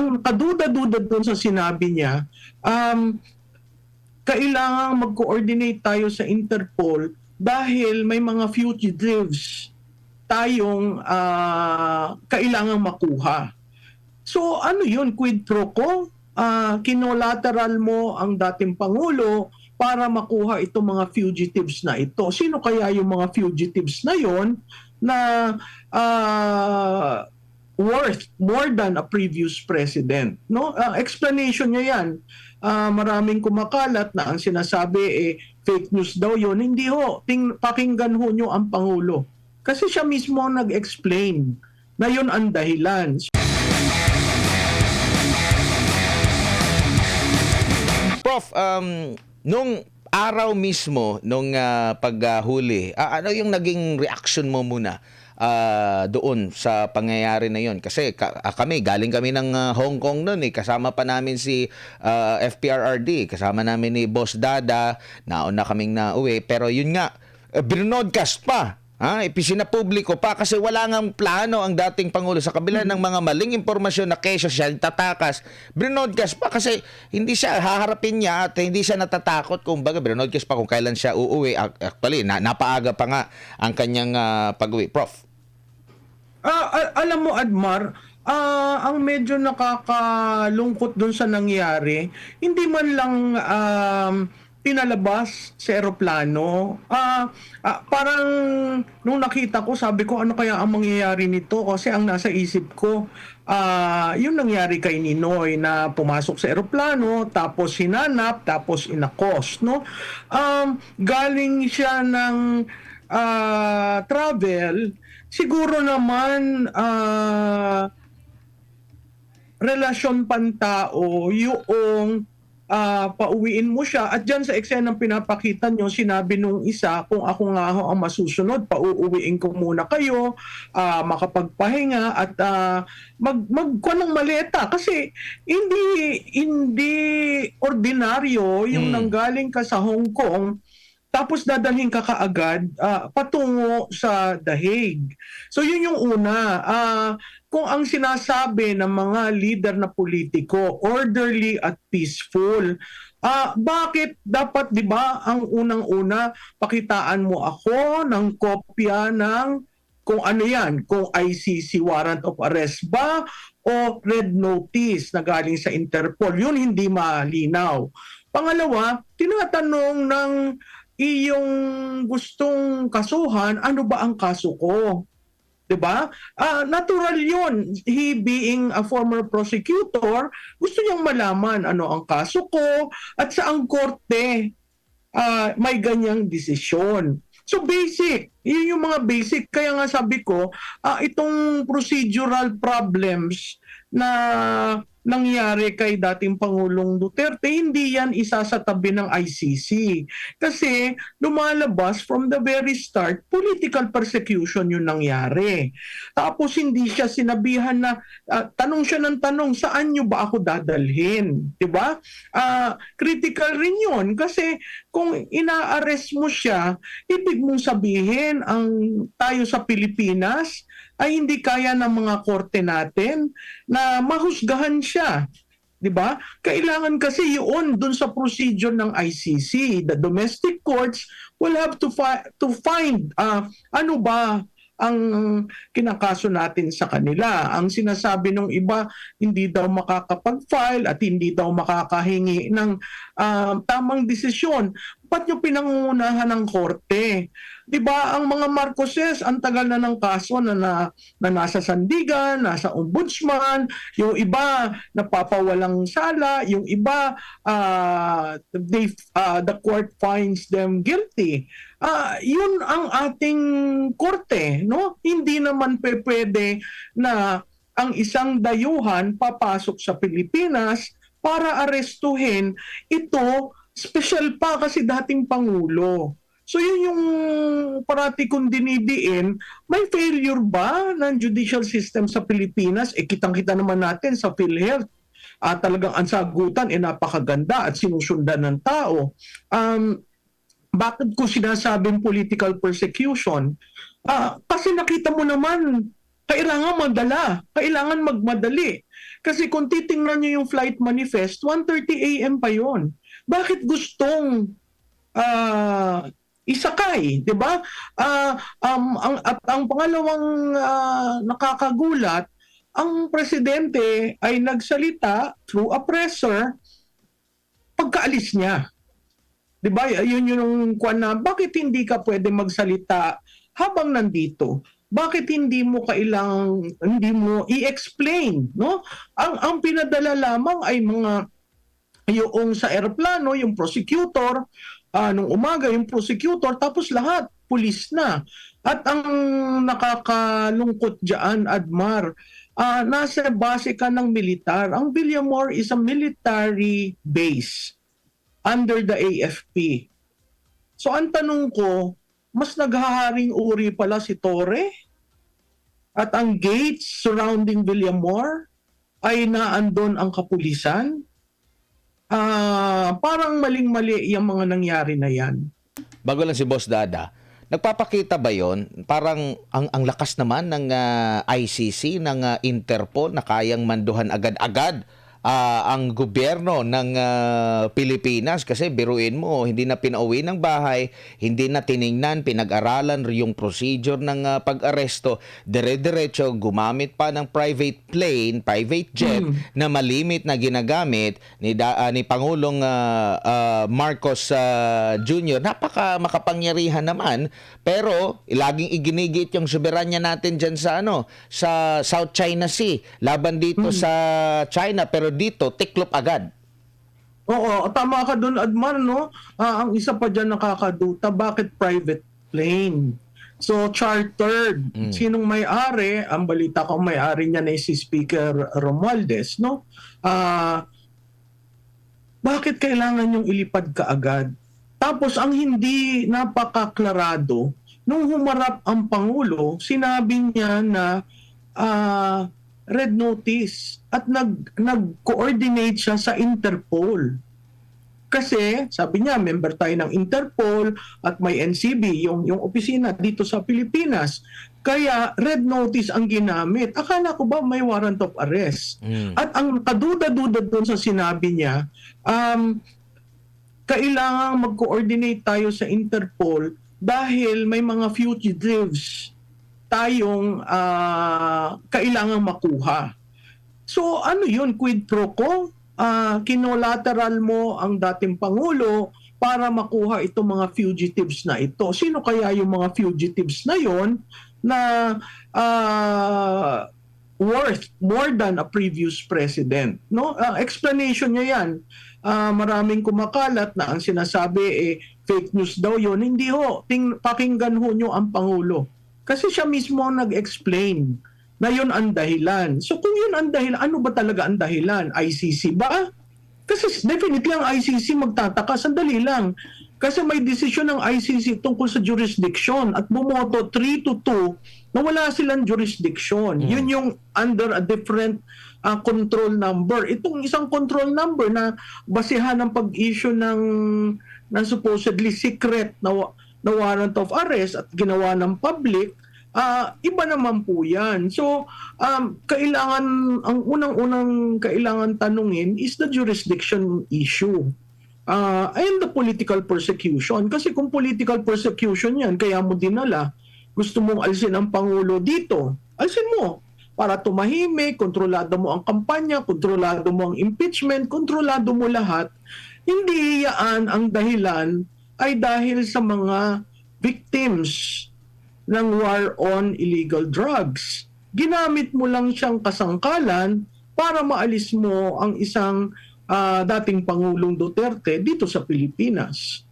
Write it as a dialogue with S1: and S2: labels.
S1: ang kaduda-duda doon sa sinabi niya, kailangan mag-coordinate tayo sa Interpol dahil may mga fugitives tayong kailangang makuha. So ano yun, quid pro quo? Kinolateral mo ang dating Pangulo para makuha itong mga fugitives na ito. Sino kaya yung mga fugitives na yon na worth more than a previous president? No? Explanation niya yan. Maraming kumakalat na ang sinasabi fake news daw yon. Hindi ho. Pakinggan ho nyo ang Pangulo. Kasi siya mismo ang nag-explain na yun ang dahilan.
S2: Prof, nung araw mismo, nung paghuli, ano yung naging reaction mo muna doon sa pangyayari na yon? Kasi galing kami ng Hong Kong noon kasama pa namin si FPRRD, kasama namin ni Boss Dada, nauna kaming nauwi, pero yun nga, binodcast pa. Ipinapubliko pa kasi wala ngang plano ang dating Pangulo sa kabila ng mga maling impormasyon na kesyo siya tatakas. Binodcast pa kasi hindi siya haharapin niya at hindi siya natatakot. Kumbaga, binodcast pa kung kailan siya uuwi. Actually, napaaga pa nga ang kanyang pag-uwi. Prof.
S1: Alam mo, Admar, ang medyo nakakalungkot dun sa nangyari, hindi man lang pinalabas sa eroplano. Parang nung nakita ko, sabi ko, ano kaya ang mangyayari nito? Kasi ang nasa isip ko, yung nangyari kay Ninoy na pumasok sa eroplano, tapos hinanap, tapos inakos. No? Galing siya ng travel, siguro naman relasyon pantao yung pauwiin mo siya at dyan sa eksenang pinapakita nyo, sinabi nung isa, kung ako nga ho ang masusunod, pauuwiin ko muna kayo, makapagpahinga at magkuha ng maleta kasi hindi ordinaryo yung nanggaling ka sa Hong Kong tapos dadalhin ka kaagad patungo sa The Hague. So yun yung una. Kung ang sinasabi ng mga leader na politiko, orderly at peaceful, bakit dapat, di ba, ang unang-una, pakitaan mo ako ng kopya ng kung ano yan, kung ICC warrant of arrest ba o red notice na galing sa Interpol. Yun hindi malinaw. Pangalawa, tinatanong ng iyong gustong kasuhan, ano ba ang kaso ko? Diba? Natural yun. He being a former prosecutor, gusto niyang malaman ano ang kaso ko at saang korte may ganyang desisyon. So basic, yun yung mga basic. Kaya nga sabi ko, itong procedural problems na nangyari kay dating Pangulong Duterte, hindi yan isa sa tabi ng ICC. Kasi lumalabas from the very start, political persecution yung nangyari. Tapos hindi siya sinabihan na, tanong siya ng tanong, saan nyo ba ako dadalhin? Diba? Critical rin yun kasi kung ina-arrest mo siya, ibig mong sabihin ang tayo sa Pilipinas ay hindi kaya ng mga korte natin na mahusgahan siya. 'Di ba? Kailangan kasi yun dun sa procedure ng ICC. The domestic courts will have to find ano ba ang kinakaso natin sa kanila. Ang sinasabi ng iba, hindi daw makakapag-file at hindi daw makakahingi ng tamang desisyon. Ba't nyo pinangungunahan ng korte? Diba, ang mga Marcoses, ang tagal na ng kaso na nasa sandigan, nasa ombudsman, yung iba napapawalang sala, yung iba the court finds them guilty. Yun ang ating korte, no? Hindi naman pwede na ang isang dayuhan papasok sa Pilipinas para arestuhin ito, special pa kasi dating Pangulo. So yun yung parati kong dinidiin, may failure ba ng judicial system sa Pilipinas? Kitang-kita naman natin sa PhilHealth. Talagang ang sagutan napakaganda at sinusundan ng tao. Bakit ko sinasabing political persecution? Kasi nakita mo naman, kailangan magmadali. Kasi kung titingnan nyo yung flight manifest, 1:30 a.m. pa yon. Bakit gustong isakay, 'di ba? Ang pangalawang nakakagulat, ang presidente ay nagsalita through a presser pagkaalis niya. 'Di ba? Yun yung kwan na bakit hindi ka pwede magsalita habang nandito? Bakit hindi mo i-explain, no? Ang pinadala lamang ay mga yung sa eroplano, yung prosecutor, nung umaga yung prosecutor, tapos lahat pulis na. At ang nakakalungkot diyan, Admar, nasa base ka ng militar. Ang Villamor is a military base under the AFP. So ang tanong ko, mas naghaharing uri pala si Torre at ang gates surrounding Villamor ay naandon ang kapulisan. Parang maling-mali yung mga nangyari na yan.
S2: Bago lang si Boss Dada, nagpapakita ba yon? Parang ang lakas naman ng ICC, ng Interpol na kayang manduhan agad-agad ang gobyerno ng Pilipinas, kasi biruin mo, hindi na pinauwi ng bahay, hindi na tiningnan, pinag-aralan yung procedure ng pag-aresto, dire-diretso gumamit pa ng private plane, private jet na malimit na ginagamit ni Pangulong Marcos Jr. Napaka makapangyarihan naman, pero laging iginigit yung soberanya natin diyan sa South China Sea laban dito sa China, pero dito tiklop agad.
S1: Oo, tama ka doon, Admar, no? Ang isa pa dyan nakakaduta, bakit private plane? So, chartered. Sinong may-ari? Ang balita ko, may-ari niya na si Speaker Romualdez, no? Bakit kailangan yung ilipad ka agad? Tapos, ang hindi napakaklarado, nung humarap ang Pangulo, sinabi niya na red notice at nag-coordinate siya sa Interpol. Kasi sabi niya, member tayo ng Interpol at may NCB, yung opisina dito sa Pilipinas. Kaya red notice ang ginamit. Akala ko ba may warrant of arrest? At ang kaduda-duda doon sa sinabi niya, kailangan mag-coordinate tayo sa Interpol dahil may mga fugitives tayong kailangang makuha. So ano yun, quid pro quo? Kinolateral mo ang dating Pangulo para makuha itong mga fugitives na ito. Sino kaya yung mga fugitives na yon na worth more than a previous president? No? Explanation niya yan. Maraming kumakalat na ang sinasabi fake news daw yon. Hindi ho. Pakinggan ho nyo ang Pangulo. Kasi siya mismo ang nag-explain na yun ang dahilan. So kung yun ang dahilan, ano ba talaga ang dahilan? ICC ba? Kasi definitely ang ICC magtataka. Sandali lang. Kasi may desisyon ng ICC tungkol sa jurisdiction at bumoto 3-2 na wala silang jurisdiction. Yun yung under a different control number. Itong isang control number na basihan ng pag-issue ng supposedly secret na warrant of arrest at ginawa ng public, iba naman po yan. So, ang unang-unang kailangan tanungin is the jurisdiction issue. And the political persecution. Kasi kung political persecution yan, kaya mo dinala, gusto mong alisin ang Pangulo dito, alisin mo. Para tumahimik, kontrolado mo ang kampanya, kontrolado mo ang impeachment, kontrolado mo lahat. Hindi yan ang dahilan ay dahil sa mga victims ng war on illegal drugs. Ginamit mo lang siyang kasangkalan para maalis mo ang isang dating Pangulong Duterte dito sa Pilipinas.